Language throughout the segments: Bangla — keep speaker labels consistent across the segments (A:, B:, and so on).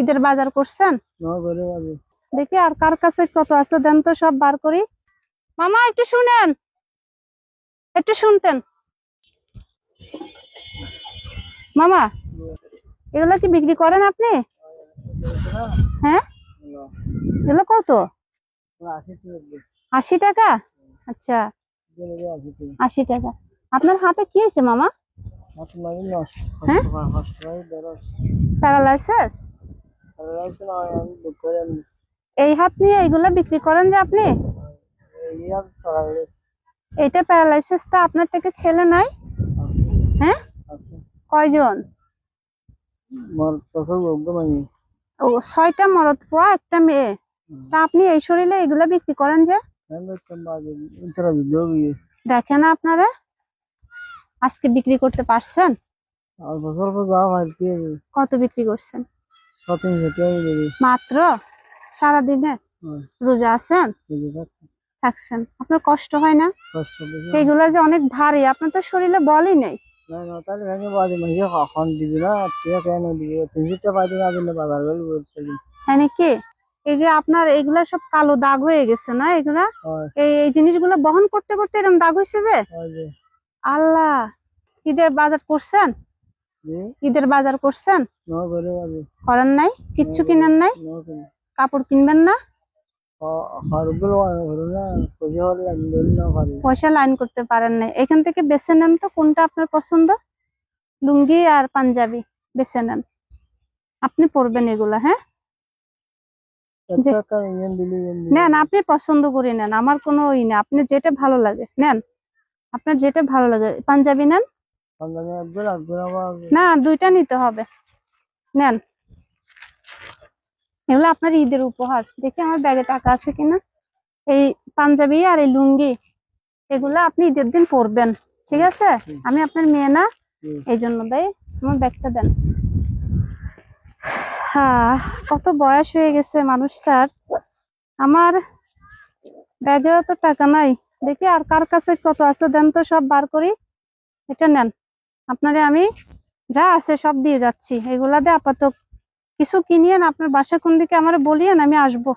A: ঈদের বাজার করছেন? দেখি আর কার কাছে কত আছে দেন তো, সব বার করি। মামা একটু শুনেন, একটু শুনতেন মামা, এগুলো কি বিক্রি করেন আপনি? হ্যাঁ, এগুলো কত? 80 টাকা? আচ্ছা, 80 টাকা। আপনার হাতে কি হয়েছে মামা? হ্যাঁ, প্যারালাইসিস? এই হাত নিয়ে এইগুলা বিক্রি করেন যে আপনি? এইটা প্যারালাইসিস টা আপনার থেকে ছেলে নাই? হ্যাঁ, কয়জন? ও, 6টা মরদ পোয়া, একটা মেয়ে। তা আপনি এই শরীরে এগুলা বিক্রি করেন যে? দেখেন আপনারা আজকে বিক্রি করতে পারছেন? কত বিক্রি করছেন? মাত্র? সারাদিনে? রোজা আছেন? থাকছেন? আপনার কষ্ট হয় না? এগুলা যে অনেক ভারী, আপনার তো শরীরে বলই নেই। তাই নাকি? এই যে আপনার এগুলা সব কালো দাগ হয়ে গেছে না, এগুলা এই জিনিসগুলো বহন করতে করতে এরকম দাগ হয়েছে যে। আল্লাহ, ঈদের বাজার করছেন? ঈদের বাজার করছেন? করেন নাই? কিচ্ছু কিনেন নাই? কাপড় কিনবেন না? পয়সা লাইন করতে পারেন নাই। এখান থেকে বেছে নেন তো কোনটা আপনার পছন্দ। লুঙ্গি আর পাঞ্জাবি বেছে নেন, আপনি পরবেন এগুলা। হ্যাঁ, নেন, আপনি পছন্দ করে নেন, আমার কোনো ই না। আপনি যেটা ভালো লাগে নেন, আপনার যেটা ভালো লাগে। পাঞ্জাবি নেন না, দুইটা নিতে হবে। নেন, এগুলো আপনার ঈদের উপহার। দেখি আমার ব্যাগে টাকা আছে কিনা। এই পাঞ্জাবি আর এই লুঙ্গি, এগুলা আপনি ঈদের দিন পরবেন, ঠিক আছে? আমি আপনার মেয়ে না, এই জন্য দেয়। আমার ব্যাগটা দেন। হ্যাঁ, কত বয়স হয়ে গেছে মানুষটার। আমার ব্যাগেও তো টাকা নাই। দেখি আর কার কাছে কত আছে দেন তো, সব বার করি। এটা নেন, আপনারে আমি যা আছে সব দিয়ে যাচ্ছি। এগুলা দিয়ে আপাতত কিছু কিনিয়েন, আপনার বাসা কোন দিকে আমার বলিয়েন, আমি আসবো।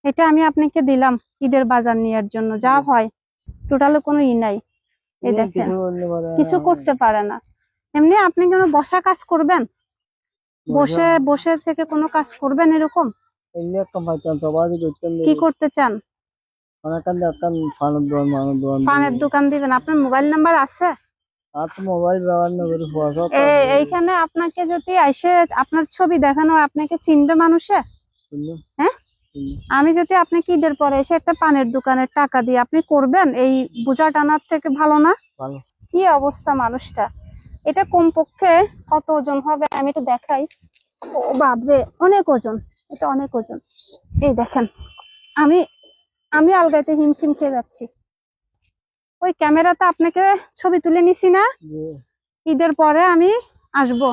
A: এটা আমি আপনাকে দিলাম ঈদের বাজার নেওয়ার জন্য, যা হয়। টোটালে কোনো ই নাই। এই দেখেন, কিছু করতে পারে না। এমনি আপনি কোনো বসা কাজ করবেন? বসে বসে থেকে কোনো কাজ করবেন এরকম? কি করতে চান? পানের দোকান দিবেন? আপনার মোবাইল নাম্বার আছে? এইখানে আপনাকে যদি আইসে আপনার ছবি দেখানো হয়, আপনাকে চিনবে মানুষে? হ্যাঁ, আমি যদি আপনাকে ঈদের পরে এসে একটা পানের দোকানের টাকা দিয়ে আপনি করবেন, এই বোঝা টানার থেকে ভালো না? কি অবস্থা মানুষটা। এটা কমপক্ষে কত ওজন হবে আমি একটু দেখাই। ও বাপরে, অনেক ওজন, এটা অনেক ওজন। এই দেখেন, আমি আমি আলগাইতে হিমশিম খেয়ে যাচ্ছি। ওই ক্যামেরাতে আপনাকে ছবি তুলে নিছি না? ঈদের পরে আমি আসবো,